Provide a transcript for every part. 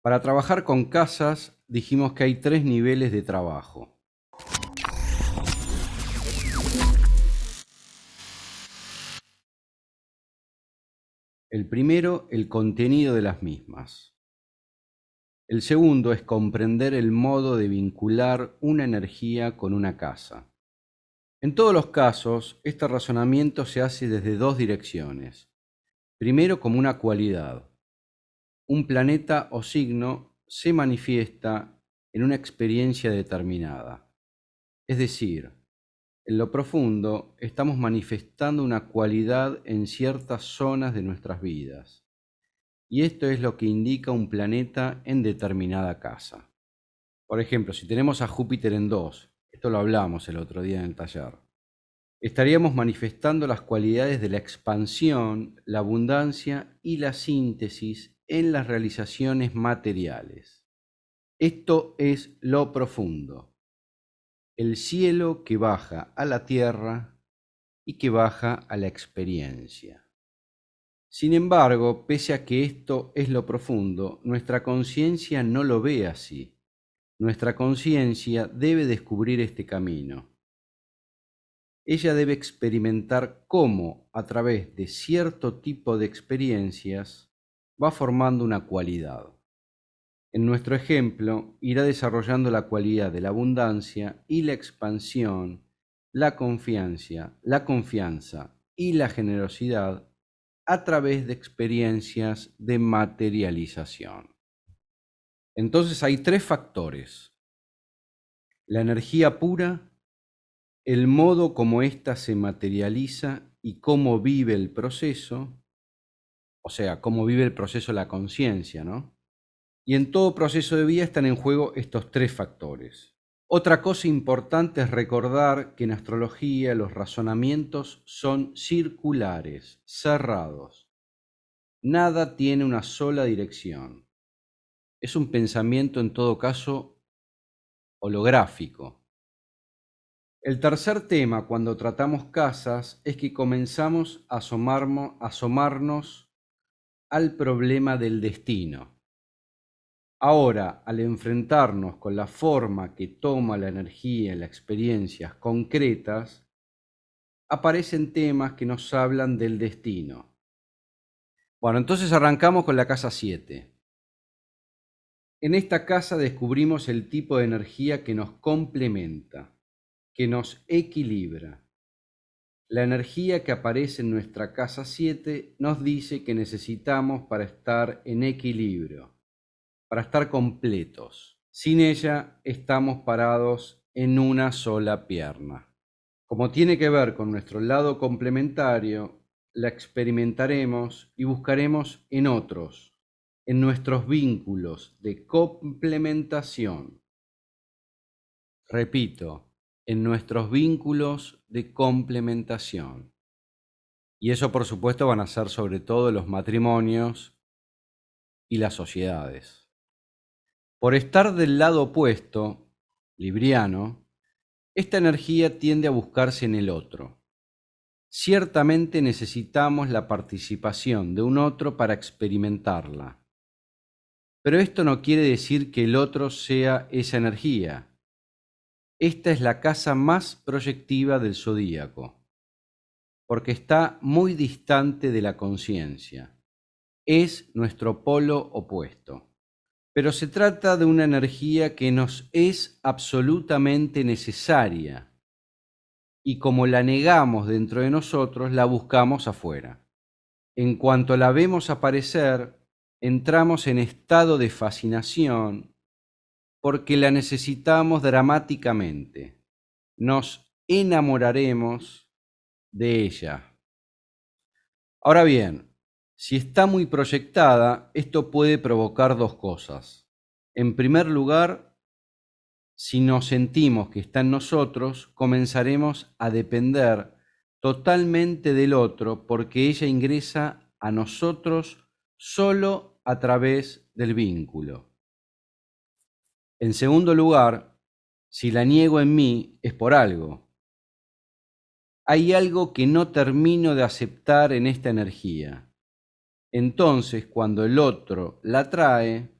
Para trabajar con casas, dijimos que hay 3 niveles de trabajo. El primero, el contenido de las mismas. El segundo es comprender el modo de vincular una energía con una casa. En todos los casos, este razonamiento se hace desde 2 direcciones. Primero, como una cualidad. Un planeta o signo se manifiesta en una experiencia determinada. Es decir, en lo profundo estamos manifestando una cualidad en ciertas zonas de nuestras vidas. Y esto es lo que indica un planeta en determinada casa. Por ejemplo, si tenemos a Júpiter en 2, esto lo hablamos el otro día en el taller, estaríamos manifestando las cualidades de la expansión, la abundancia y la síntesis en las realizaciones materiales. Esto es lo profundo, el cielo que baja a la tierra y que baja a la experiencia. Sin embargo, pese a que esto es lo profundo, nuestra conciencia no lo ve así. Nuestra conciencia debe descubrir este camino. Ella debe experimentar cómo, a través de cierto tipo de experiencias, va formando una cualidad. En nuestro ejemplo, irá desarrollando la cualidad de la abundancia y la expansión, la confianza y la generosidad a través de experiencias de materialización. Entonces hay 3 factores: la energía pura, el modo como ésta se materializa y cómo vive el proceso, o sea, cómo vive el proceso la conciencia, ¿no? Y en todo proceso de vida están en juego estos 3 factores. Otra cosa importante es recordar que en astrología los razonamientos son circulares, cerrados. Nada tiene una sola dirección. Es un pensamiento en todo caso holográfico. El tercer tema cuando tratamos casas es que comenzamos a asomarnos al problema del destino. Ahora, al enfrentarnos con la forma que toma la energía en las experiencias concretas, aparecen temas que nos hablan del destino. Bueno, entonces arrancamos con la casa 7. En esta casa descubrimos el tipo de energía que nos complementa, que nos equilibra. La energía que aparece en nuestra casa 7 nos dice que necesitamos para estar en equilibrio, para estar completos. Sin ella estamos parados en una sola pierna. Como tiene que ver con nuestro lado complementario, la experimentaremos y buscaremos en otros, en nuestros vínculos de complementación. Repito, en nuestros vínculos de complementación. Y eso, por supuesto, van a ser sobre todo los matrimonios y las sociedades. Por estar del lado opuesto, libriano, esta energía tiende a buscarse en el otro. Ciertamente necesitamos la participación de un otro para experimentarla. Pero esto no quiere decir que el otro sea esa energía. Esta es la casa más proyectiva del zodíaco, porque está muy distante de la conciencia. Es nuestro polo opuesto. Pero se trata de una energía que nos es absolutamente necesaria, y como la negamos dentro de nosotros, la buscamos afuera. En cuanto la vemos aparecer, entramos en estado de fascinación porque la necesitamos dramáticamente. Nos enamoraremos de ella. Ahora bien, si está muy proyectada, esto puede provocar 2 cosas. En primer lugar, si nos sentimos que está en nosotros, comenzaremos a depender totalmente del otro porque ella ingresa a nosotros solo a través del vínculo. En segundo lugar, si la niego en mí es por algo. Hay algo que no termino de aceptar en esta energía. Entonces, cuando el otro la trae,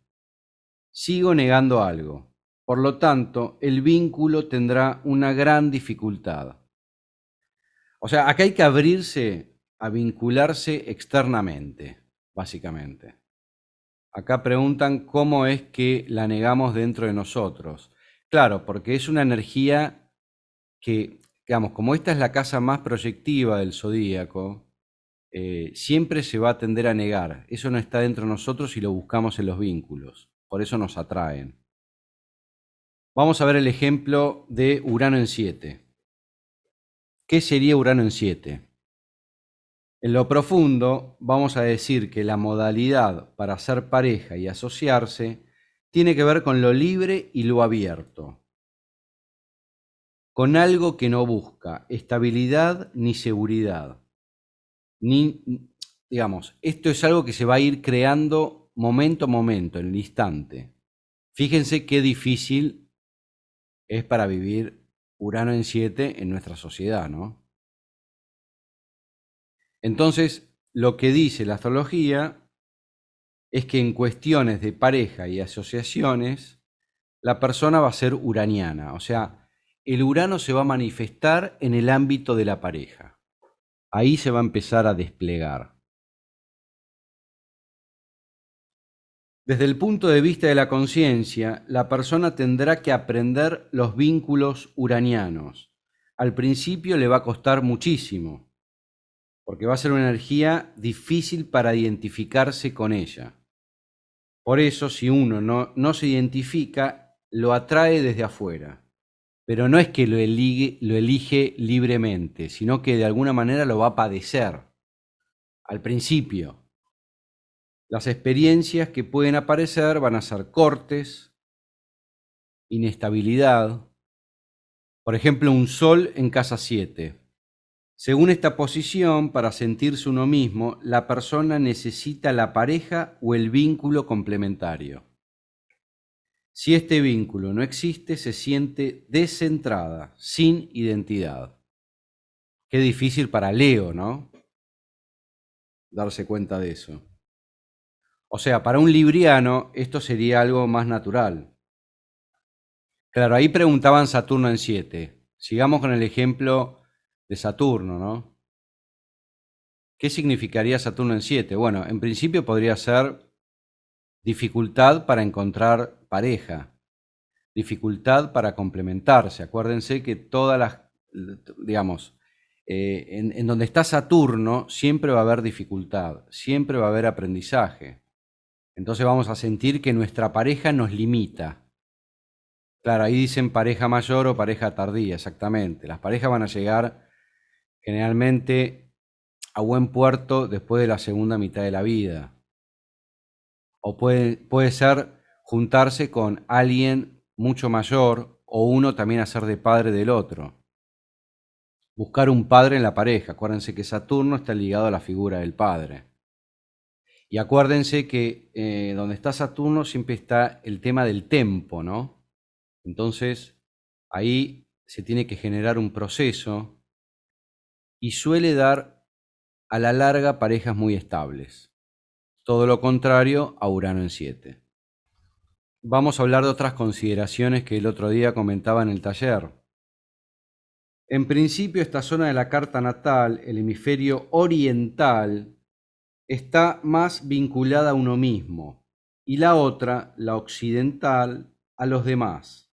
sigo negando algo. Por lo tanto, el vínculo tendrá una gran dificultad. O sea, acá hay que abrirse a vincularse externamente, básicamente. Acá preguntan cómo es que la negamos dentro de nosotros. Claro, porque es una energía que, digamos, como esta es la casa más proyectiva del zodíaco, siempre se va a tender a negar. Eso no está dentro de nosotros y lo buscamos en los vínculos. Por eso nos atraen. Vamos a ver el ejemplo de Urano en 7. ¿Qué sería Urano en 7? En lo profundo, vamos a decir que la modalidad para ser pareja y asociarse tiene que ver con lo libre y lo abierto, con algo que no busca estabilidad ni seguridad. Digamos, esto es algo que se va a ir creando momento a momento, en el instante. Fíjense qué difícil es para vivir Urano en 7 en nuestra sociedad, ¿no? Entonces, lo que dice la astrología es que en cuestiones de pareja y asociaciones, la persona va a ser uraniana, o sea, el Urano se va a manifestar en el ámbito de la pareja. Ahí se va a empezar a desplegar. Desde el punto de vista de la conciencia, la persona tendrá que aprender los vínculos uranianos. Al principio le va a costar muchísimo, porque va a ser una energía difícil para identificarse con ella. Por eso, si uno no se identifica, lo atrae desde afuera. Pero no es que lo elige libremente, sino que de alguna manera lo va a padecer al principio. Las experiencias que pueden aparecer van a ser cortes, inestabilidad, por ejemplo, un sol en casa 7. Según esta posición, para sentirse uno mismo, la persona necesita la pareja o el vínculo complementario. Si este vínculo no existe, se siente descentrada, sin identidad. Qué difícil para Leo, ¿no? Darse cuenta de eso. O sea, para un libriano esto sería algo más natural. Claro, ahí preguntaban Saturno en 7. Sigamos con el ejemplo de Saturno, ¿no? ¿Qué significaría Saturno en 7? Bueno, en principio podría ser dificultad para encontrar pareja, dificultad para complementarse. Acuérdense que todas las, digamos, en donde está Saturno siempre va a haber dificultad, siempre va a haber aprendizaje. Entonces vamos a sentir que nuestra pareja nos limita. Claro, ahí dicen pareja mayor o pareja tardía, exactamente. Las parejas van a llegar generalmente a buen puerto después de la segunda mitad de la vida. O puede ser juntarse con alguien mucho mayor o uno también hacer de padre del otro. Buscar un padre en la pareja. Acuérdense que Saturno está ligado a la figura del padre. Y acuérdense que donde está Saturno siempre está el tema del tempo, ¿no? Entonces, ahí se tiene que generar un proceso y suele dar a la larga parejas muy estables. Todo lo contrario a Urano en 7. Vamos a hablar de otras consideraciones que el otro día comentaba en el taller. En principio, esta zona de la carta natal, el hemisferio oriental, está más vinculada a uno mismo y la otra, la occidental, a los demás.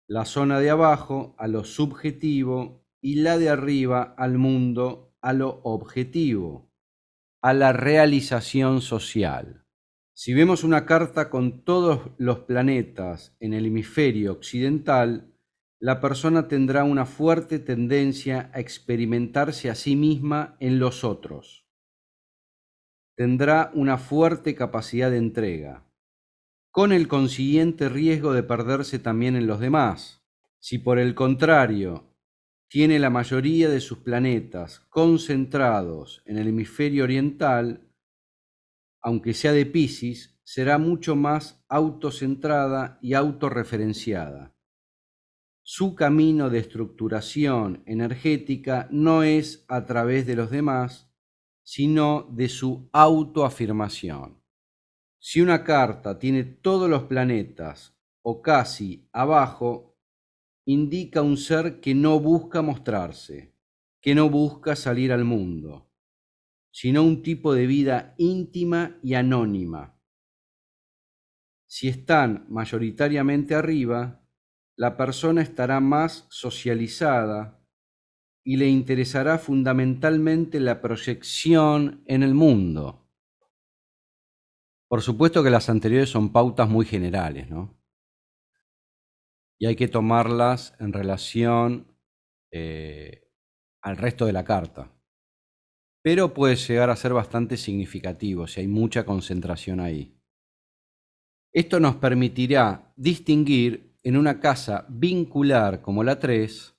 La zona de abajo a lo subjetivo y la de arriba al mundo, a lo objetivo, a la realización social. Si vemos una carta con todos los planetas en el hemisferio occidental, la persona tendrá una fuerte tendencia a experimentarse a sí misma en los otros. Tendrá una fuerte capacidad de entrega, con el consiguiente riesgo de perderse también en los demás. Si por el contrario tiene la mayoría de sus planetas concentrados en el hemisferio oriental, aunque sea de Piscis, será mucho más autocentrada y autorreferenciada. Su camino de estructuración energética no es a través de los demás, sino de su autoafirmación. Si una carta tiene todos los planetas o casi abajo, indica un ser que no busca mostrarse, que no busca salir al mundo, sino un tipo de vida íntima y anónima. Si están mayoritariamente arriba, la persona estará más socializada y le interesará fundamentalmente la proyección en el mundo. Por supuesto que las anteriores son pautas muy generales, ¿no? Y hay que tomarlas en relación al resto de la carta. Pero puede llegar a ser bastante significativo si hay mucha concentración ahí. Esto nos permitirá distinguir en una casa vincular como la 3,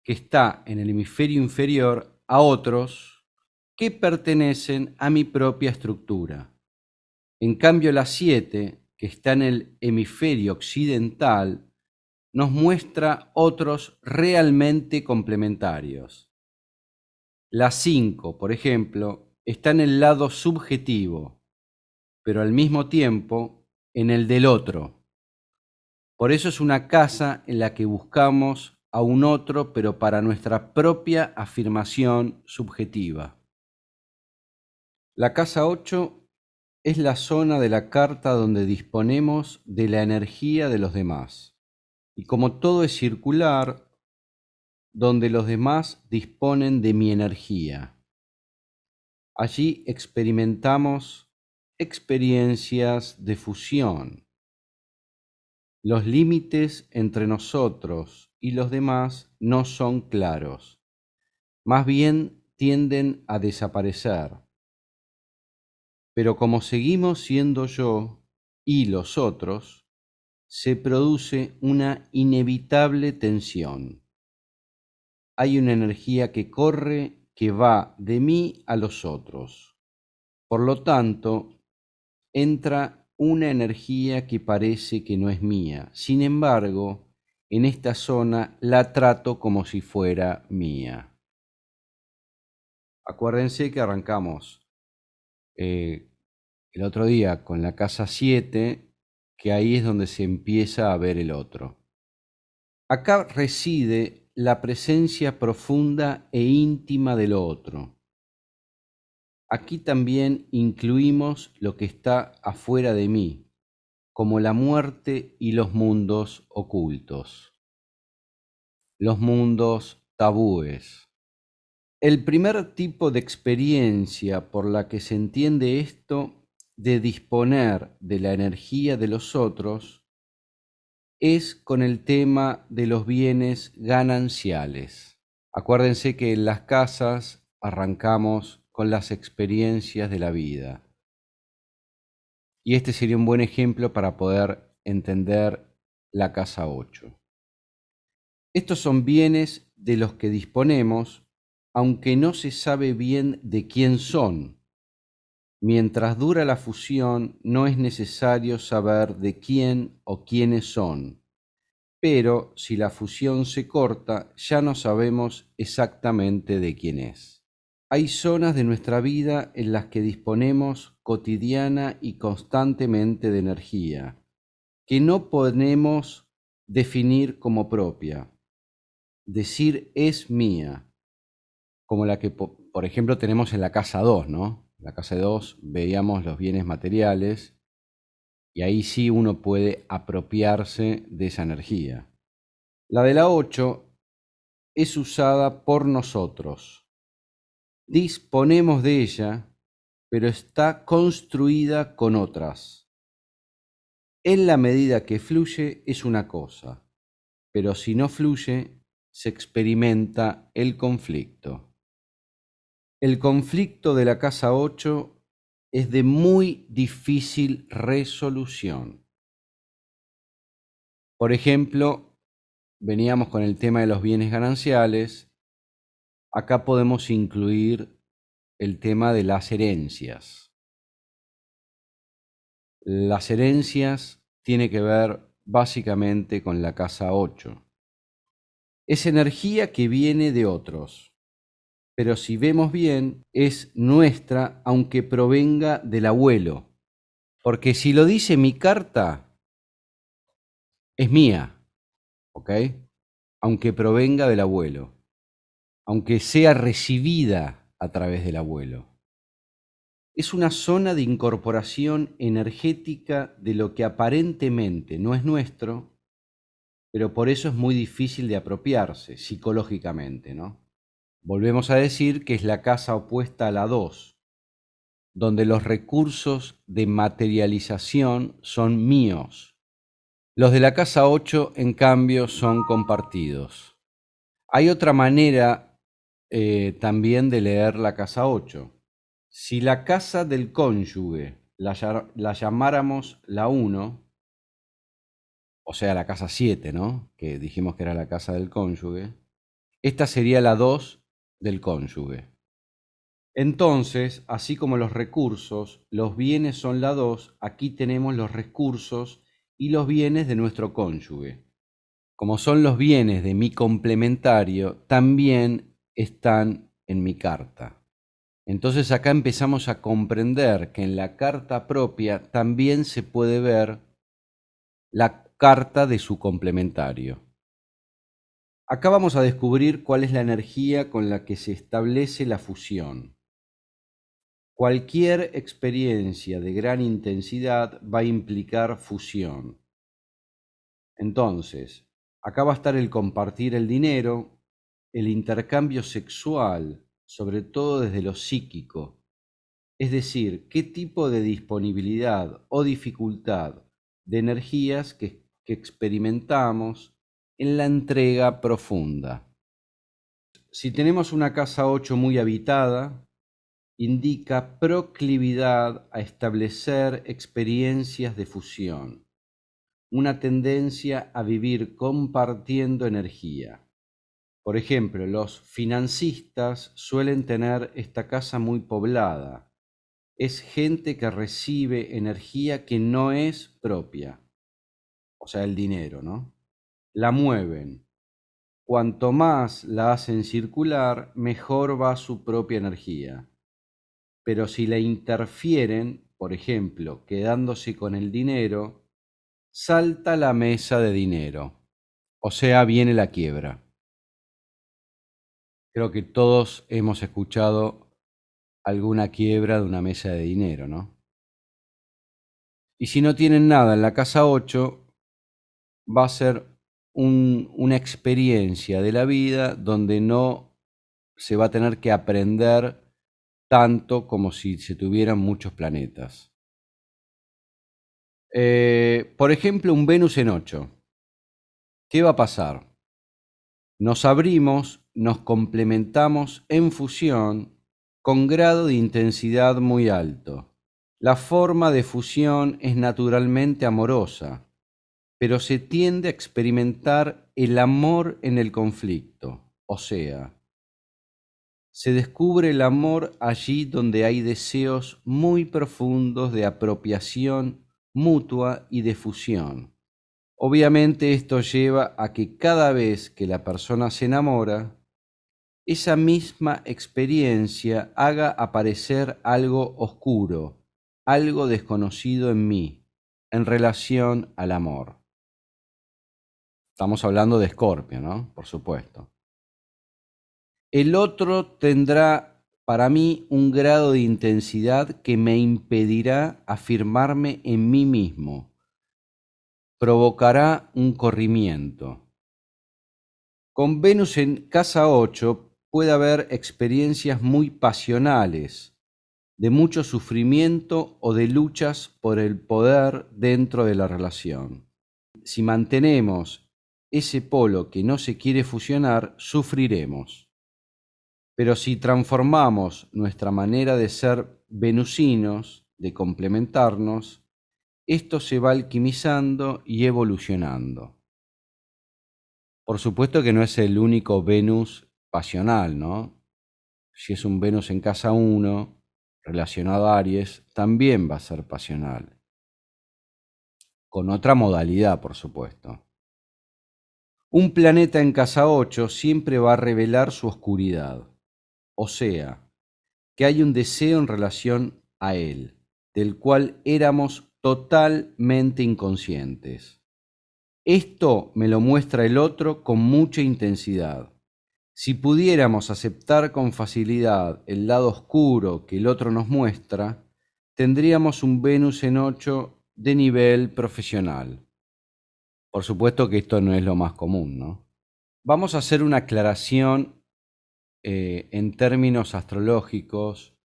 que está en el hemisferio inferior, a otros que pertenecen a mi propia estructura. En cambio, la 7, que está en el hemisferio occidental, nos muestra otros realmente complementarios. La 5, por ejemplo, está en el lado subjetivo, pero al mismo tiempo en el del otro. Por eso es una casa en la que buscamos a un otro, pero para nuestra propia afirmación subjetiva. La casa 8 es la zona de la carta donde disponemos de la energía de los demás. Y como todo es circular, donde los demás disponen de mi energía. Allí experimentamos experiencias de fusión. Los límites entre nosotros y los demás no son claros, más bien tienden a desaparecer. Pero como seguimos siendo yo y los otros, se produce una inevitable tensión. Hay una energía que corre, que va de mí a los otros. Por lo tanto, entra una energía que parece que no es mía. Sin embargo, en esta zona la trato como si fuera mía. Acuérdense que arrancamos el otro día con la casa 7, que ahí es donde se empieza a ver el otro. Acá reside la presencia profunda e íntima del otro. Aquí también incluimos lo que está afuera de mí, como la muerte y los mundos ocultos, los mundos tabúes. El primer tipo de experiencia por la que se entiende esto de disponer de la energía de los otros es con el tema de los bienes gananciales. Acuérdense que en las casas arrancamos con las experiencias de la vida. Y este sería un buen ejemplo para poder entender la casa 8. Estos son bienes de los que disponemos, aunque no se sabe bien de quién son. Mientras dura la fusión, no es necesario saber de quién o quiénes son. Pero si la fusión se corta, ya no sabemos exactamente de quién es. Hay zonas de nuestra vida en las que disponemos cotidiana y constantemente de energía, que no podemos definir como propia. Decir es mía, como la que, por ejemplo, tenemos en la casa 2, ¿no? En la casa 2 veíamos los bienes materiales y ahí sí uno puede apropiarse de esa energía. La de la 8 es usada por nosotros. Disponemos de ella, pero está construida con otras. En la medida que fluye es una cosa, pero si no fluye, se experimenta el conflicto. El conflicto de la casa 8 es de muy difícil resolución. Por ejemplo, veníamos con el tema de los bienes gananciales. Acá podemos incluir el tema de las herencias. Las herencias tienen que ver básicamente con la casa 8. Es energía que viene de otros, pero si vemos bien, es nuestra aunque provenga del abuelo. Porque si lo dice mi carta, es mía, ¿ok? Aunque provenga del abuelo, aunque sea recibida a través del abuelo. Es una zona de incorporación energética de lo que aparentemente no es nuestro, pero por eso es muy difícil de apropiarse psicológicamente, ¿no? Volvemos a decir que es la casa opuesta a la 2, donde los recursos de materialización son míos. Los de la casa 8, en cambio, son compartidos. Hay otra manera también de leer la casa 8. Si la casa del cónyuge la llamáramos la 1, o sea, la casa 7, ¿no? Que dijimos que era la casa del cónyuge, esta sería la 2 del cónyuge. Entonces, así como los recursos, los bienes son la 2, aquí tenemos los recursos y los bienes de nuestro cónyuge. Como son los bienes de mi complementario, también están en mi carta. Entonces acá empezamos a comprender que en la carta propia también se puede ver la carta de su complementario. Acá vamos a descubrir cuál es la energía con la que se establece la fusión. Cualquier experiencia de gran intensidad va a implicar fusión. Entonces, acá va a estar el compartir el dinero, el intercambio sexual, sobre todo desde lo psíquico, es decir, qué tipo de disponibilidad o dificultad de energías que experimentamos en la entrega profunda. Si tenemos una casa 8 muy habitada, indica proclividad a establecer experiencias de fusión, una tendencia a vivir compartiendo energía. Por ejemplo, los financistas suelen tener esta casa muy poblada. Es gente que recibe energía que no es propia, o sea, el dinero, ¿no? La mueven. Cuanto más la hacen circular, mejor va su propia energía. Pero si la interfieren, por ejemplo, quedándose con el dinero, salta la mesa de dinero, o sea, viene la quiebra. Creo que todos hemos escuchado alguna quiebra de una mesa de dinero, ¿no? Y si no tienen nada en la casa 8, va a ser una experiencia de la vida donde no se va a tener que aprender tanto como si se tuvieran muchos planetas. Por ejemplo, un Venus en 8. ¿Qué va a pasar? Nos abrimos, nos complementamos en fusión con grado de intensidad muy alto. La forma de fusión es naturalmente amorosa, pero se tiende a experimentar el amor en el conflicto, o sea, se descubre el amor allí donde hay deseos muy profundos de apropiación mutua y de fusión. Obviamente esto lleva a que cada vez que la persona se enamora, esa misma experiencia haga aparecer algo oscuro, algo desconocido en mí, en relación al amor. Estamos hablando de Escorpio, ¿no? Por supuesto. El otro tendrá para mí un grado de intensidad que me impedirá afirmarme en mí mismo. Provocará un corrimiento. Con Venus en casa 8 puede haber experiencias muy pasionales, de mucho sufrimiento o de luchas por el poder dentro de la relación. Si mantenemos ese polo que no se quiere fusionar, sufriremos. Pero si transformamos nuestra manera de ser venusinos, de complementarnos, esto se va alquimizando y evolucionando. Por supuesto que no es el único Venus pasional, ¿no? Si es un Venus en casa 1, relacionado a Aries, también va a ser pasional. Con otra modalidad, por supuesto. Un planeta en casa 8 siempre va a revelar su oscuridad. O sea, que hay un deseo en relación a él, del cual éramos totalmente inconscientes. Esto me lo muestra el otro con mucha intensidad. Si pudiéramos aceptar con facilidad el lado oscuro que el otro nos muestra, tendríamos un Venus en 8 de nivel profesional. Por supuesto que esto no es lo más común, ¿no? Vamos a hacer una aclaración en términos astrológicos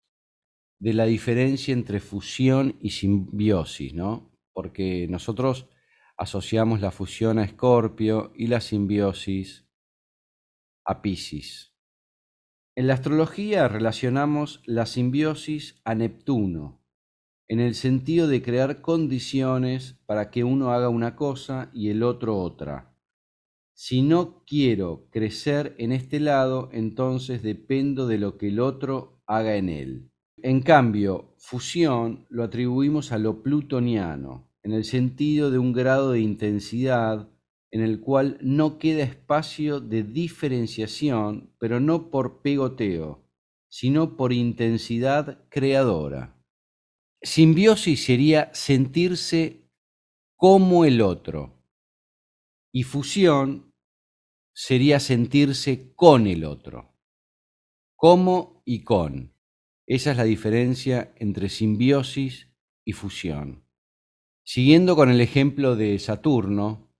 de la diferencia entre fusión y simbiosis, ¿no? Porque nosotros asociamos la fusión a Escorpio y la simbiosis a Piscis. En la astrología relacionamos la simbiosis a Neptuno, en el sentido de crear condiciones para que uno haga una cosa y el otro otra. Si no quiero crecer en este lado, entonces dependo de lo que el otro haga en él. En cambio, fusión lo atribuimos a lo plutoniano, en el sentido de un grado de intensidad en el cual no queda espacio de diferenciación, pero no por pegoteo, sino por intensidad creadora. Simbiosis sería sentirse como el otro, y fusión sería sentirse con el otro, como y con. Esa es la diferencia entre simbiosis y fusión. Siguiendo con el ejemplo de Saturno,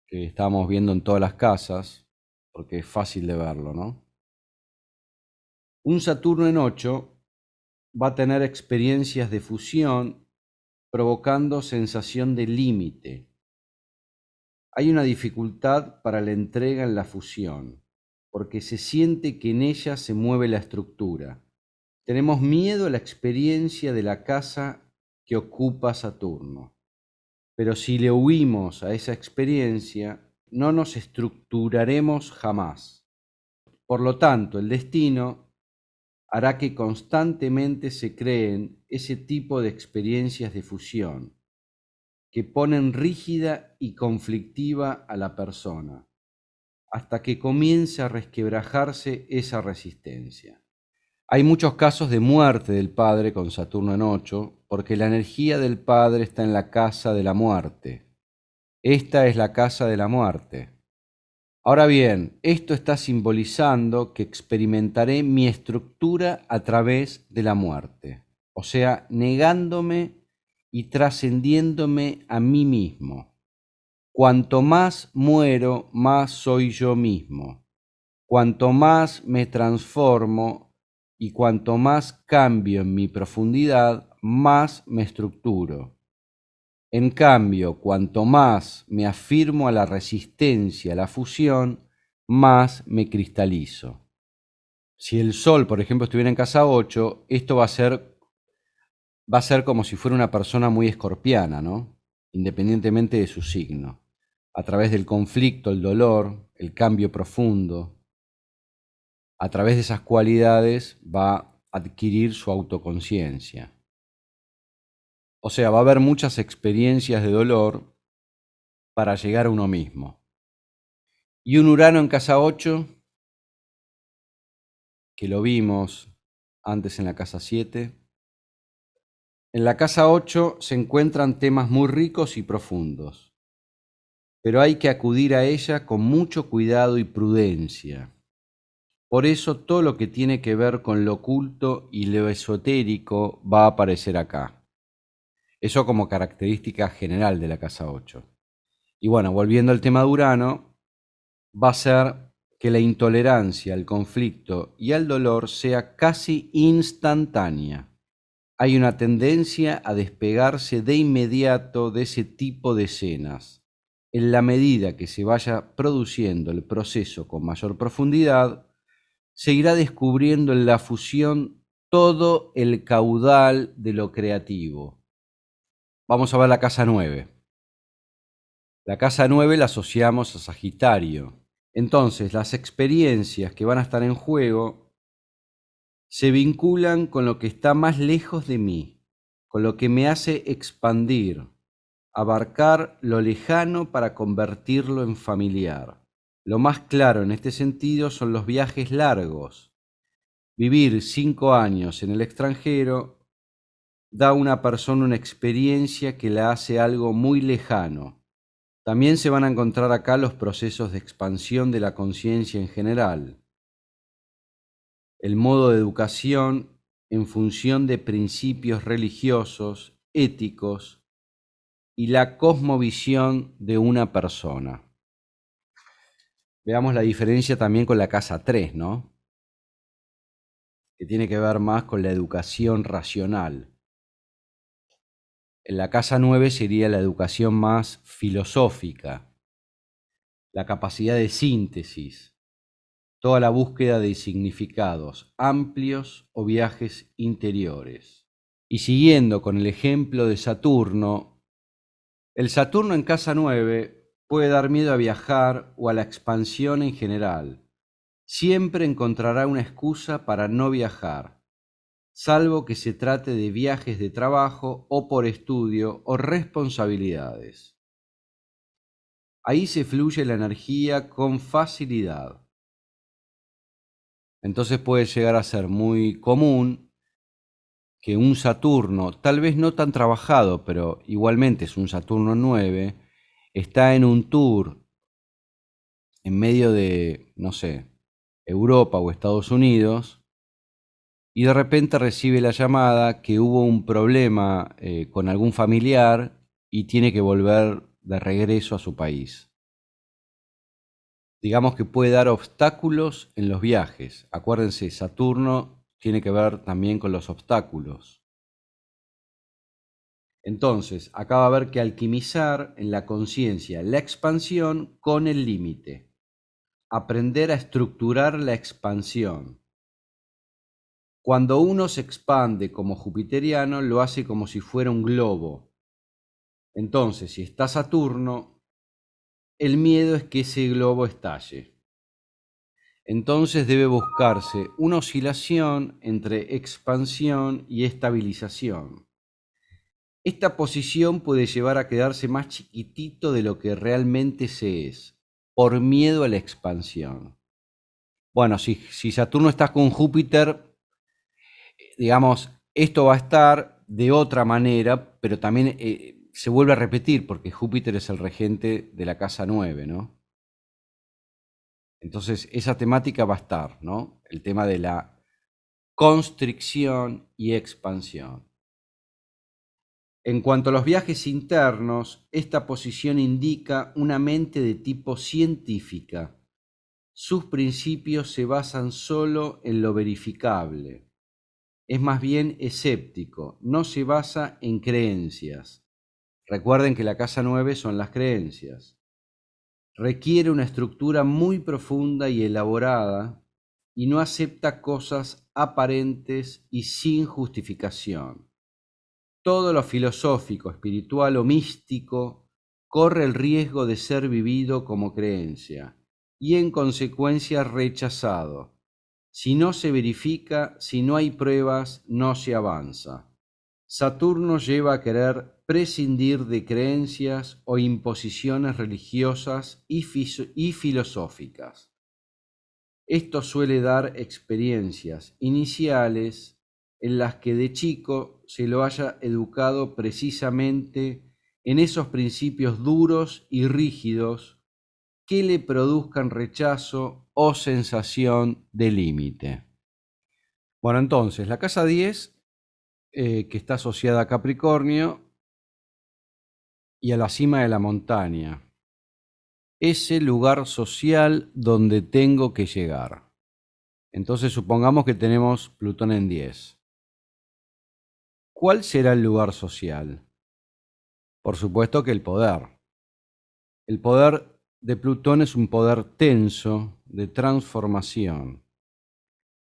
que estamos viendo en todas las casas, porque es fácil de verlo, ¿no? Un Saturno en 8 va a tener experiencias de fusión provocando sensación de límite. Hay una dificultad para la entrega en la fusión, porque se siente que en ella se mueve la estructura. Tenemos miedo a la experiencia de la casa que ocupa Saturno, pero si le huimos a esa experiencia, no nos estructuraremos jamás. Por lo tanto, el destino hará que constantemente se creen ese tipo de experiencias de fusión, que ponen rígida y conflictiva a la persona, hasta que comience a resquebrajarse esa resistencia. Hay muchos casos de muerte del padre con Saturno en 8, porque la energía del padre está en la casa de la muerte. Esta es la casa de la muerte. Ahora bien, esto está simbolizando que experimentaré mi estructura a través de la muerte, o sea, negándome y trascendiéndome a mí mismo. Cuanto más muero, más soy yo mismo. Cuanto más me transformo y cuanto más cambio en mi profundidad, más me estructuro. En cambio, cuanto más me afirmo a la resistencia, a la fusión, más me cristalizo. Si el Sol, por ejemplo, estuviera en casa 8, esto va a ser como si fuera una persona muy escorpiana, ¿no? Independientemente de su signo. A través del conflicto, el dolor, el cambio profundo, a través de esas cualidades va a adquirir su autoconciencia. O sea, va a haber muchas experiencias de dolor para llegar a uno mismo. Y un Urano en casa 8, que lo vimos antes en la casa 7. En la casa 8 se encuentran temas muy ricos y profundos, pero hay que acudir a ella con mucho cuidado y prudencia. Por eso todo lo que tiene que ver con lo oculto y lo esotérico va a aparecer acá. Eso como característica general de la casa 8. Y bueno, volviendo al tema de Urano, va a ser que la intolerancia al conflicto y al dolor sea casi instantánea. Hay una tendencia a despegarse de inmediato de ese tipo de escenas. En la medida que se vaya produciendo el proceso con mayor profundidad, se irá descubriendo en la fusión todo el caudal de lo creativo. Vamos a ver la casa 9. La casa 9 la asociamos a Sagitario. Entonces, las experiencias que van a estar en juego se vinculan con lo que está más lejos de mí, con lo que me hace expandir, abarcar lo lejano para convertirlo en familiar. Lo más claro en este sentido son los viajes largos. Vivir 5 años en el extranjero da a una persona una experiencia que la hace algo muy lejano. También se van a encontrar acá los procesos de expansión de la conciencia en general, el modo de educación en función de principios religiosos, éticos y la cosmovisión de una persona. Veamos la diferencia también con la casa 3, ¿no? Que tiene que ver más con la educación racional. En la casa 9 sería la educación más filosófica, la capacidad de síntesis, toda la búsqueda de significados amplios o viajes interiores. Y siguiendo con el ejemplo de Saturno, el Saturno en casa 9 puede dar miedo a viajar o a la expansión en general. Siempre encontrará una excusa para no viajar, salvo que se trate de viajes de trabajo o por estudio o responsabilidades. Ahí se fluye la energía con facilidad. Entonces puede llegar a ser muy común que un Saturno, tal vez no tan trabajado, pero igualmente es un Saturno 9, está en un tour en medio de, no sé, Europa o Estados Unidos, y de repente recibe la llamada que hubo un problema con algún familiar y tiene que volver de regreso a su país. Digamos que puede dar obstáculos en los viajes. Acuérdense, Saturno tiene que ver también con los obstáculos. Entonces, acá va a haber que alquimizar en la conciencia la expansión con el límite. Aprender a estructurar la expansión. Cuando uno se expande como jupiteriano, lo hace como si fuera un globo. Entonces, si está Saturno, el miedo es que ese globo estalle. Entonces debe buscarse una oscilación entre expansión y estabilización. Esta posición puede llevar a quedarse más chiquitito de lo que realmente se es, por miedo a la expansión. Bueno, si Saturno está con Júpiter, digamos, esto va a estar de otra manera, pero también se vuelve a repetir, porque Júpiter es el regente de la casa 9, ¿no? Entonces, esa temática va a estar, ¿no? El tema de la constricción y expansión. En cuanto a los viajes internos, esta posición indica una mente de tipo científica. Sus principios se basan solo en lo verificable. Es más bien escéptico, no se basa en creencias. Recuerden que la casa 9 son las creencias. Requiere una estructura muy profunda y elaborada y no acepta cosas aparentes y sin justificación. Todo lo filosófico, espiritual o místico corre el riesgo de ser vivido como creencia y en consecuencia rechazado. Si no se verifica, si no hay pruebas, no se avanza. Saturno lleva a querer prescindir de creencias o imposiciones religiosas y filosóficas. Esto suele dar experiencias iniciales en las que de chico se lo haya educado precisamente en esos principios duros y rígidos que le produzcan rechazo o sensación de límite. Bueno, entonces, la casa 10, que está asociada a Capricornio y a la cima de la montaña, es el lugar social donde tengo que llegar. Entonces, supongamos que tenemos Plutón en 10. ¿Cuál será el lugar social? Por supuesto que el poder. El poder de Plutón es un poder tenso de transformación.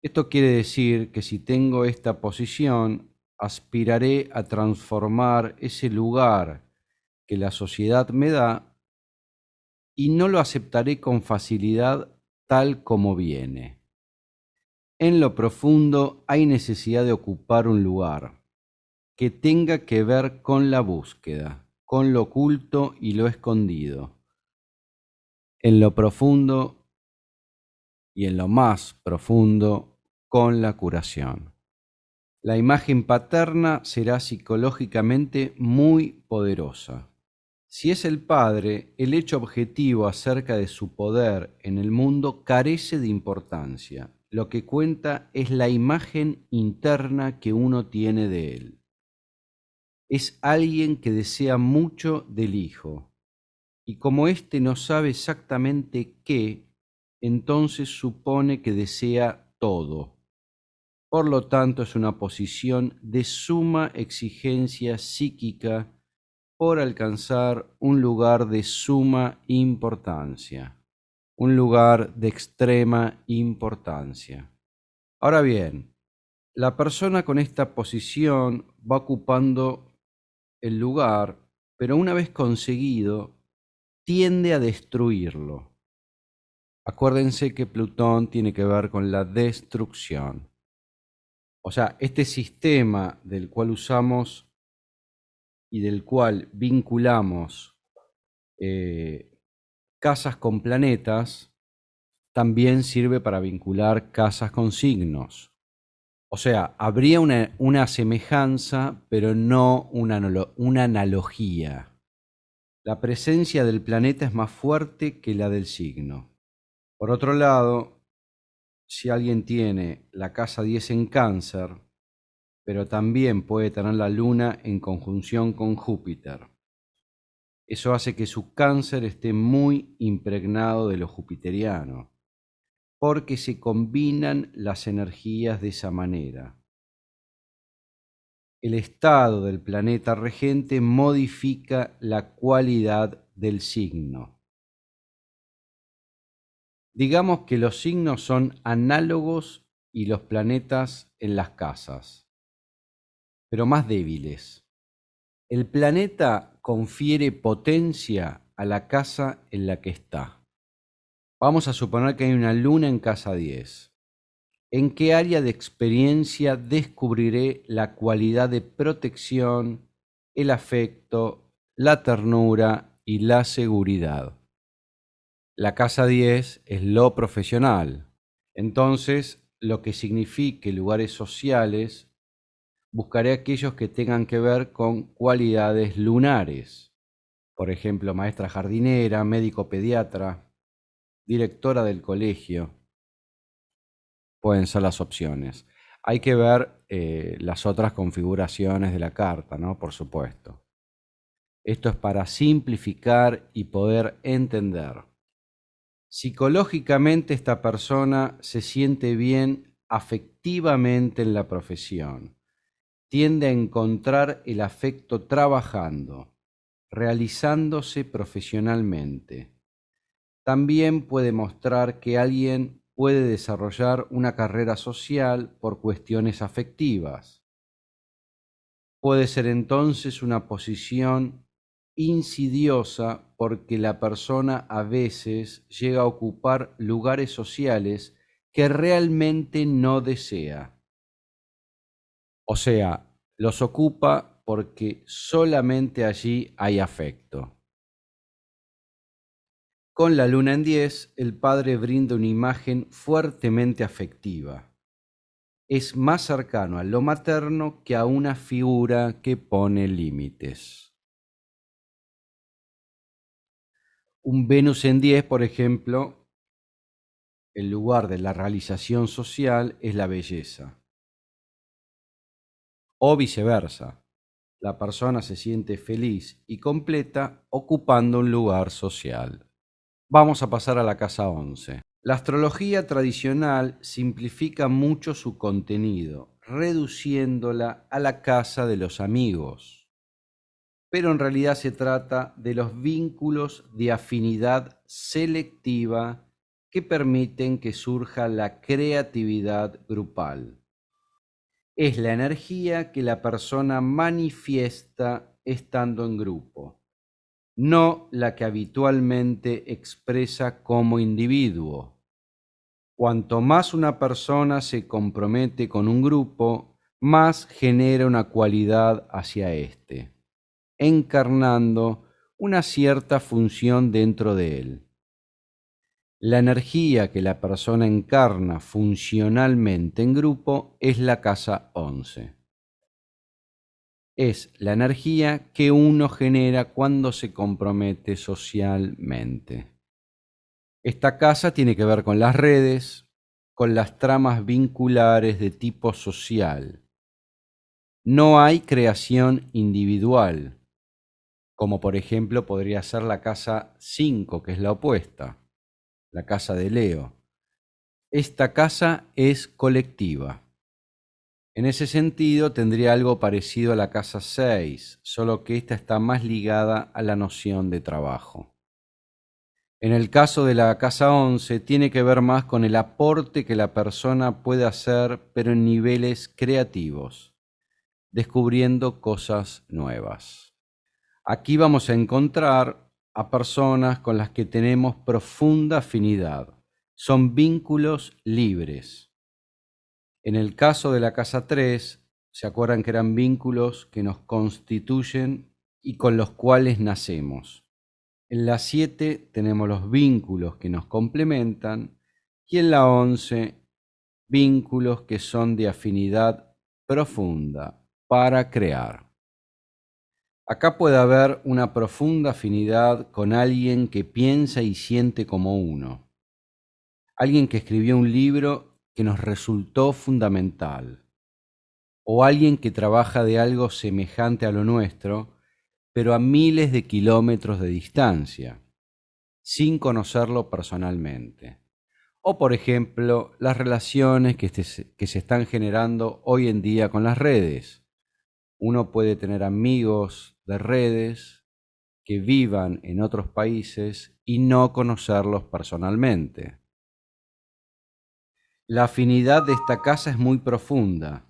Esto quiere decir que si tengo esta posición, aspiraré a transformar ese lugar que la sociedad me da y no lo aceptaré con facilidad tal como viene. En lo profundo hay necesidad de ocupar un lugar que tenga que ver con la búsqueda, con lo oculto y lo escondido. En lo profundo y en lo más profundo, con la curación. La imagen paterna será psicológicamente muy poderosa. Si es el padre, el hecho objetivo acerca de su poder en el mundo carece de importancia. Lo que cuenta es la imagen interna que uno tiene de él. Es alguien que desea mucho del hijo, y como éste no sabe exactamente qué, entonces supone que desea todo. Por lo tanto, es una posición de suma exigencia psíquica por alcanzar un lugar de suma importancia, un lugar de extrema importancia. Ahora bien, la persona con esta posición va ocupando el lugar, pero una vez conseguido, tiende a destruirlo. Acuérdense que Plutón tiene que ver con la destrucción. O sea, este sistema del cual usamos y del cual vinculamos casas con planetas, también sirve para vincular casas con signos. O sea, habría una semejanza, pero no una analogía. La presencia del planeta es más fuerte que la del signo. Por otro lado, si alguien tiene la casa 10 en Cáncer, pero también puede tener la Luna en conjunción con Júpiter, eso hace que su Cáncer esté muy impregnado de lo jupiteriano, porque se combinan las energías de esa manera. El estado del planeta regente modifica la cualidad del signo. Digamos que los signos son análogos y los planetas en las casas, pero más débiles. El planeta confiere potencia a la casa en la que está. Vamos a suponer que hay una luna en casa 10. ¿En qué área de experiencia descubriré la cualidad de protección, el afecto, la ternura y la seguridad? La casa 10 es lo profesional. Entonces, lo que signifique lugares sociales, buscaré aquellos que tengan que ver con cualidades lunares. Por ejemplo, maestra jardinera, médico pediatra, directora del colegio. Pueden ser las opciones. Hay que ver las otras configuraciones de la carta, ¿no? Por supuesto. Esto es para simplificar y poder entender. Psicológicamente esta persona se siente bien afectivamente en la profesión. Tiende a encontrar el afecto trabajando, realizándose profesionalmente. También puede mostrar que alguien puede desarrollar una carrera social por cuestiones afectivas. Puede ser entonces una posición insidiosa porque la persona a veces llega a ocupar lugares sociales que realmente no desea. O sea, los ocupa porque solamente allí hay afecto. Con la luna en 10, el padre brinda una imagen fuertemente afectiva. Es más cercano a lo materno que a una figura que pone límites. Un Venus en 10, por ejemplo, el lugar de la realización social es la belleza. O viceversa, la persona se siente feliz y completa ocupando un lugar social. Vamos a pasar a la casa 11. La astrología tradicional simplifica mucho su contenido, reduciéndola a la casa de los amigos. Pero en realidad se trata de los vínculos de afinidad selectiva que permiten que surja la creatividad grupal. Es la energía que la persona manifiesta estando en grupo, no la que habitualmente expresa como individuo. Cuanto más una persona se compromete con un grupo, más genera una cualidad hacia éste, encarnando una cierta función dentro de él. La energía que la persona encarna funcionalmente en grupo es la casa 11. Es la energía que uno genera cuando se compromete socialmente. Esta casa tiene que ver con las redes, con las tramas vinculares de tipo social. No hay creación individual, como por ejemplo podría ser la casa 5, que es la opuesta, la casa de Leo. Esta casa es colectiva. En ese sentido tendría algo parecido a la casa 6, solo que esta está más ligada a la noción de trabajo. En el caso de la casa 11 tiene que ver más con el aporte que la persona puede hacer, pero en niveles creativos, descubriendo cosas nuevas. Aquí vamos a encontrar a personas con las que tenemos profunda afinidad. Son vínculos libres. En el caso de la casa 3, ¿se acuerdan que eran vínculos que nos constituyen y con los cuales nacemos? En la 7 tenemos los vínculos que nos complementan y en la 11 vínculos que son de afinidad profunda para crear. Acá puede haber una profunda afinidad con alguien que piensa y siente como uno, alguien que escribió un libro que nos resultó fundamental, o alguien que trabaja de algo semejante a lo nuestro, pero a miles de kilómetros de distancia, sin conocerlo personalmente. O, por ejemplo, las relaciones que se están generando hoy en día con las redes. Uno puede tener amigos de redes que vivan en otros países y no conocerlos personalmente. La afinidad de esta casa es muy profunda.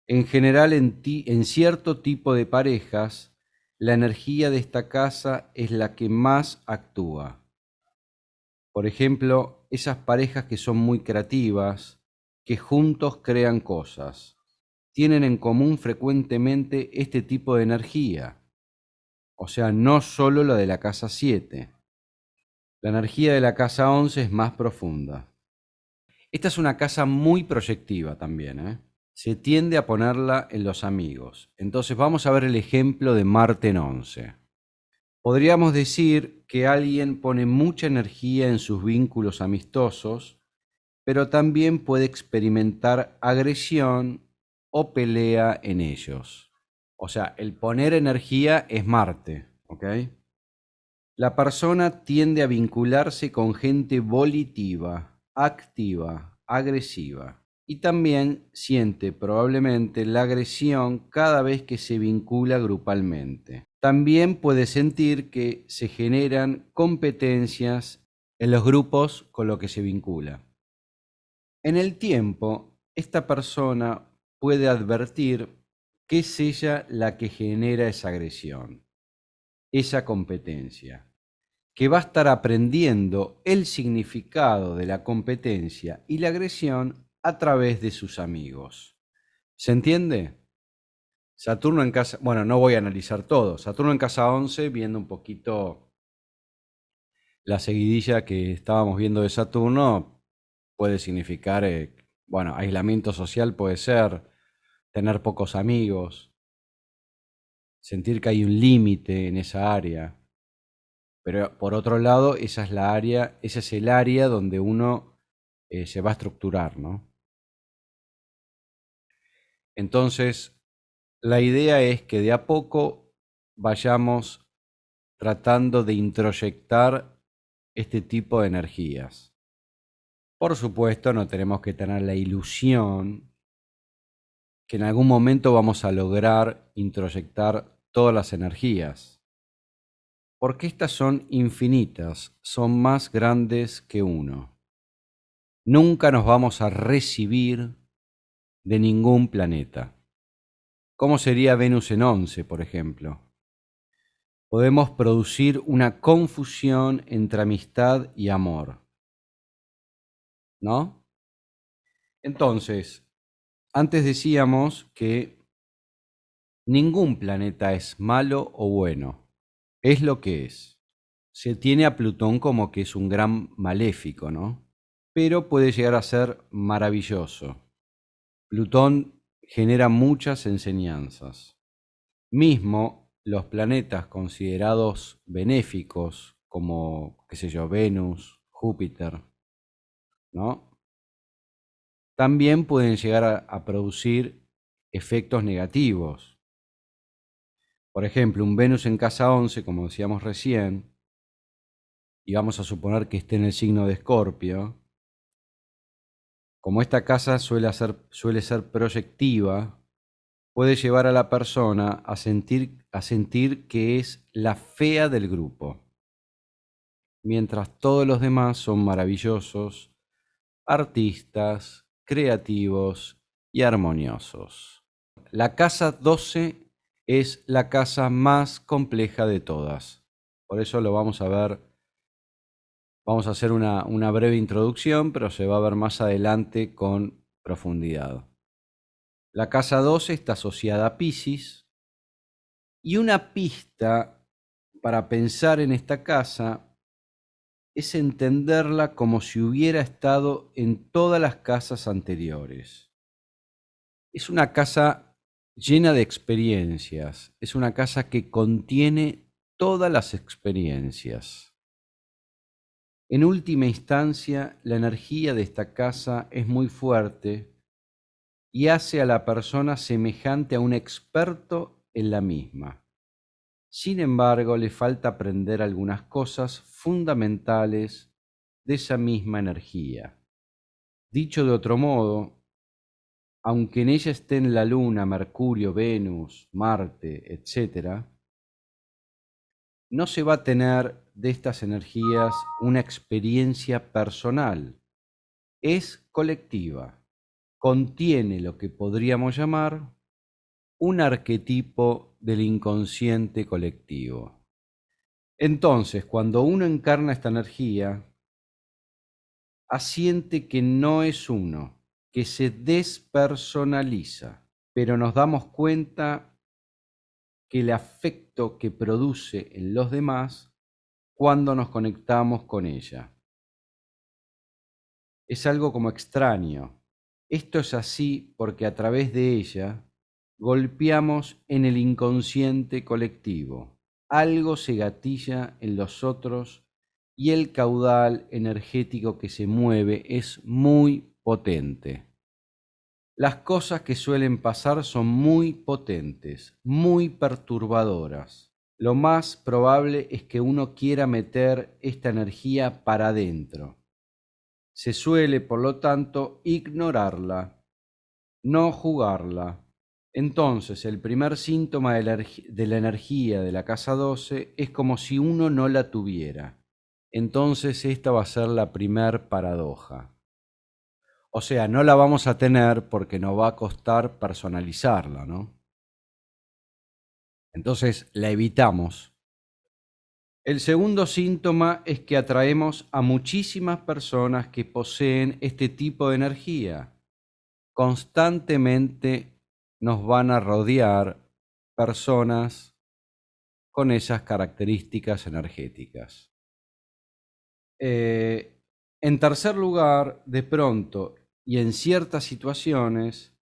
En general, en cierto tipo de parejas, la energía de esta casa es la que más actúa. Por ejemplo, esas parejas que son muy creativas, que juntos crean cosas, tienen en común frecuentemente este tipo de energía. O sea, no solo la de la casa 7. La energía de la casa 11 es más profunda. Esta es una casa muy proyectiva también, ¿eh? Se tiende a ponerla en los amigos. Entonces vamos a ver el ejemplo de Marte en 11. Podríamos decir que alguien pone mucha energía en sus vínculos amistosos, pero también puede experimentar agresión o pelea en ellos. O sea, el poner energía es Marte, ¿ok? La persona tiende a vincularse con gente volitiva, activa, agresiva, y también siente probablemente la agresión cada vez que se vincula grupalmente. También puede sentir que se generan competencias en los grupos con los que se vincula. En el tiempo, esta persona puede advertir que es ella la que genera esa agresión, esa competencia, que va a estar aprendiendo el significado de la competencia y la agresión a través de sus amigos. ¿Se entiende? Saturno en casa, bueno, no voy a analizar todo. Saturno en casa 11, viendo un poquito la seguidilla que estábamos viendo de Saturno, puede significar, bueno, aislamiento social puede ser, tener pocos amigos, sentir que hay un límite en esa área. Pero por otro lado, esa es el área donde uno se va a estructurar, ¿no? Entonces, la idea es que de a poco vayamos tratando de introyectar este tipo de energías. Por supuesto, no tenemos que tener la ilusión que en algún momento vamos a lograr introyectar todas las energías, porque estas son infinitas, son más grandes que uno. Nunca nos vamos a recibir de ningún planeta. ¿Cómo sería Venus en 11, por ejemplo? Podemos producir una confusión entre amistad y amor, ¿no? Entonces, antes decíamos que ningún planeta es malo o bueno, es lo que es. se tiene a Plutón como que es un gran maléfico, ¿no? Pero puede llegar a ser maravilloso. Plutón genera muchas enseñanzas. Mismo los planetas considerados benéficos, como, qué sé yo, Venus, Júpiter, ¿no? También pueden llegar a producir efectos negativos. Por ejemplo, un Venus en casa 11, como decíamos recién, y vamos a suponer que esté en el signo de Escorpio, como esta casa suele ser proyectiva, puede llevar a la persona a sentir que es la fea del grupo, mientras todos los demás son maravillosos, artistas, creativos y armoniosos. La casa 12 es la casa más compleja de todas. Por eso lo vamos a ver. Vamos a hacer una breve introducción, pero se va a ver más adelante con profundidad. La casa 12 está asociada a Piscis, y una pista para pensar en esta casa es entenderla como si hubiera estado en todas las casas anteriores. Es una casa llena de experiencias, es una casa que contiene todas las experiencias. En última instancia, la energía de esta casa es muy fuerte y hace a la persona semejante a un experto en la misma. Sin embargo, le falta aprender algunas cosas fundamentales de esa misma energía. Dicho de otro modo, aunque en ella estén la Luna, Mercurio, Venus, Marte, etc., no se va a tener de estas energías una experiencia personal. Es colectiva. Contiene lo que podríamos llamar un arquetipo del inconsciente colectivo. Entonces, cuando uno encarna esta energía, asiente que no es uno, que se despersonaliza, pero nos damos cuenta que el afecto que produce en los demás cuando nos conectamos con ella. Es algo como extraño. Esto es así porque a través de ella golpeamos en el inconsciente colectivo. Algo se gatilla en los otros y el caudal energético que se mueve es muy potente. Las cosas que suelen pasar son muy potentes, muy perturbadoras. Lo más probable es que uno quiera meter esta energía para adentro. Se suele, por lo tanto, ignorarla, no jugarla. Entonces, el primer síntoma de la energía de la casa 12 es como si uno no la tuviera. Entonces, esta va a ser la primer paradoja. O sea, no la vamos a tener porque nos va a costar personalizarla, ¿no? Entonces, la evitamos. El segundo síntoma es que atraemos a muchísimas personas que poseen este tipo de energía. Constantemente nos van a rodear personas con esas características energéticas. En tercer lugar, de pronto y en ciertas situaciones,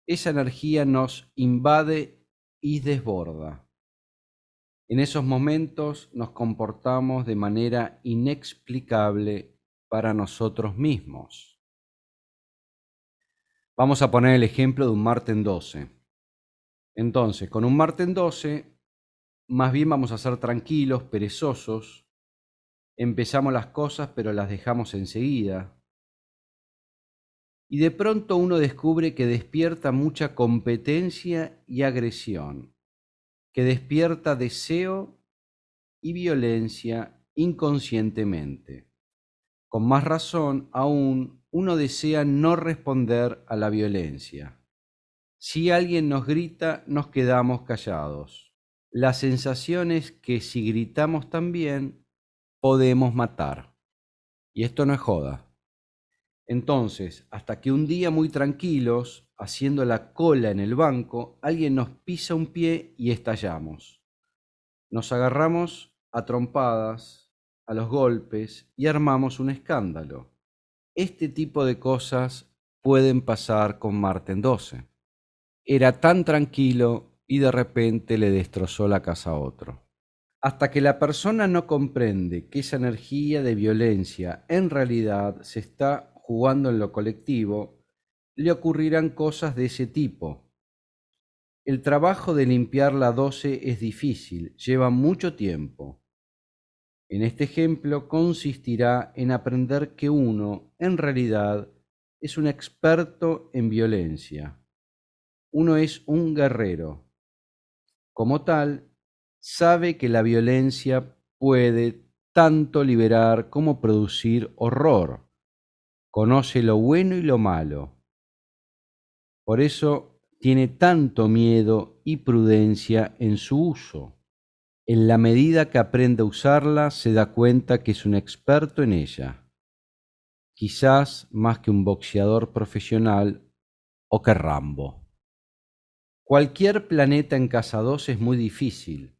esa energía nos invade y desborda. En esos momentos nos comportamos de manera inexplicable para nosotros mismos. Vamos a poner el ejemplo de un Marte en 12. Entonces, con un Marte en 12, más bien vamos a ser tranquilos, perezosos, empezamos las cosas pero las dejamos enseguida. Y de pronto uno descubre que despierta mucha competencia y agresión, que despierta deseo y violencia inconscientemente. Con más razón aún, uno desea no responder a la violencia. Si alguien nos grita, nos quedamos callados. La sensación es que si gritamos también, podemos matar. Y esto no es joda. Entonces, hasta que un día muy tranquilos, haciendo la cola en el banco, alguien nos pisa un pie y estallamos. Nos agarramos a trompadas a los golpes y armamos un escándalo. Este tipo de cosas pueden pasar con Marte en 12. Era tan tranquilo y de repente le destrozó la casa a otro. Hasta que la persona no comprende que esa energía de violencia en realidad se está jugando en lo colectivo, le ocurrirán cosas de ese tipo. El trabajo de limpiar la 12 es difícil, lleva mucho tiempo. En este ejemplo consistirá en aprender que uno, en realidad, es un experto en violencia. Uno es un guerrero. Como tal, sabe que la violencia puede tanto liberar como producir horror. Conoce lo bueno y lo malo. Por eso tiene tanto miedo y prudencia en su uso. En la medida que aprende a usarla, se da cuenta que es un experto en ella, quizás más que un boxeador profesional o que Rambo. Cualquier planeta en casa 2 es muy difícil,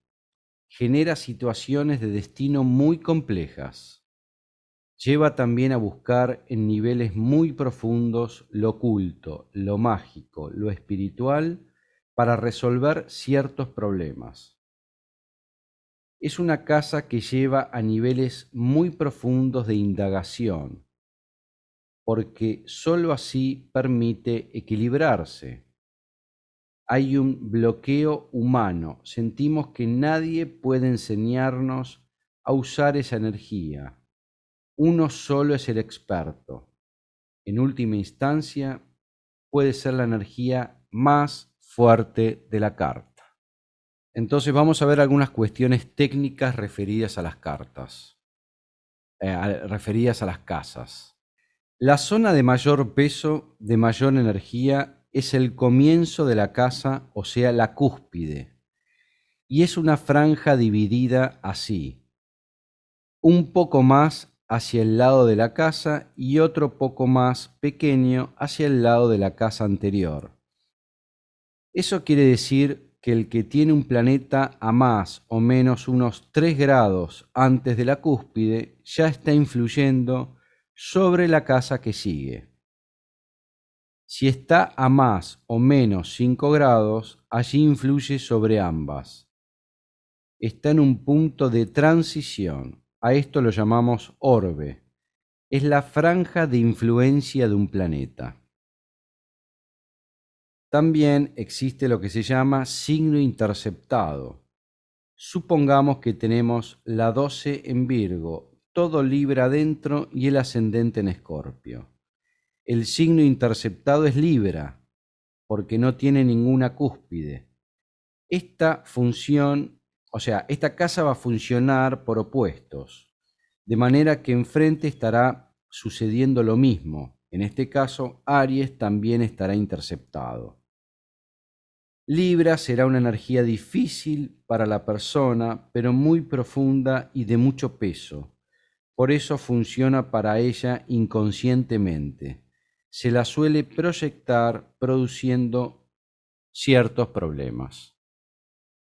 genera situaciones de destino muy complejas. Lleva también a buscar en niveles muy profundos lo oculto, lo mágico, lo espiritual, para resolver ciertos problemas. Es una casa que lleva a niveles muy profundos de indagación, porque sólo así permite equilibrarse. Hay un bloqueo humano, sentimos que nadie puede enseñarnos a usar esa energía. Uno solo es el experto. En última instancia, puede ser la energía más fuerte de la carta. Entonces vamos a ver algunas cuestiones técnicas referidas a las cartas, referidas a las casas. La zona de mayor peso, de mayor energía, es el comienzo de la casa, o sea, la cúspide. Y es una franja dividida así: un poco más hacia el lado de la casa y otro poco más pequeño hacia el lado de la casa anterior. Eso quiere decir que el que tiene un planeta a más o menos unos 3 grados antes de la cúspide ya está influyendo sobre la casa que sigue. Si está a más o menos 5 grados, allí influye sobre ambas. Está en un punto de transición. A esto lo llamamos orbe. Es la franja de influencia de un planeta. También existe lo que se llama signo interceptado. Supongamos que tenemos la 12 en Virgo, todo Libra adentro y el ascendente en Escorpio. El signo interceptado es Libra, porque no tiene ninguna cúspide. Esta casa va a funcionar por opuestos, de manera que enfrente estará sucediendo lo mismo. En este caso, Aries también estará interceptado. Libra será una energía difícil para la persona, pero muy profunda y de mucho peso. Por eso funciona para ella inconscientemente. Se la suele proyectar produciendo ciertos problemas.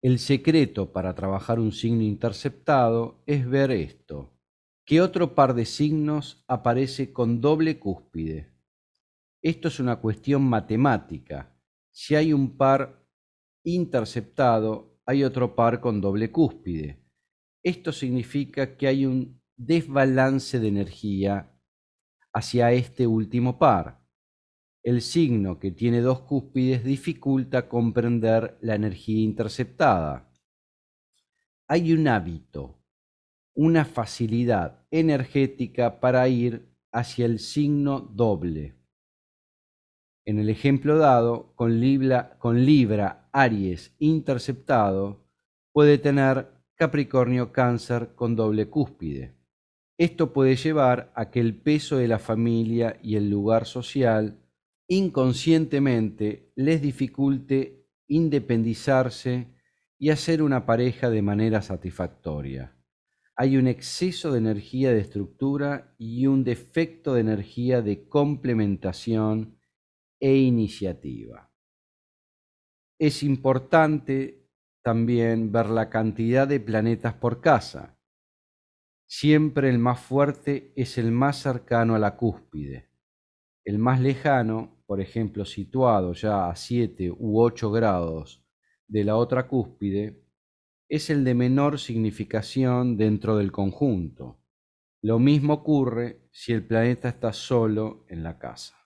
El secreto para trabajar un signo interceptado es ver esto: que otro par de signos aparece con doble cúspide. Esto es una cuestión matemática. Si hay un par interceptado, hay otro par con doble cúspide. Esto significa que hay un desbalance de energía hacia este último par. El signo que tiene dos cúspides dificulta comprender la energía interceptada. Hay un hábito, una facilidad energética para ir hacia el signo doble. En el ejemplo dado, con Libra, Aries interceptado, puede tener Capricornio, Cáncer con doble cúspide. Esto puede llevar a que el peso de la familia y el lugar social inconscientemente les dificulte independizarse y hacer una pareja de manera satisfactoria. Hay un exceso de energía de estructura y un defecto de energía de complementación e iniciativa. Es importante también ver la cantidad de planetas por casa. Siempre el más fuerte es el más cercano a la cúspide. El más lejano, por ejemplo, situado ya a 7 u 8 grados de la otra cúspide, es el de menor significación dentro del conjunto. Lo mismo ocurre si el planeta está solo en la casa.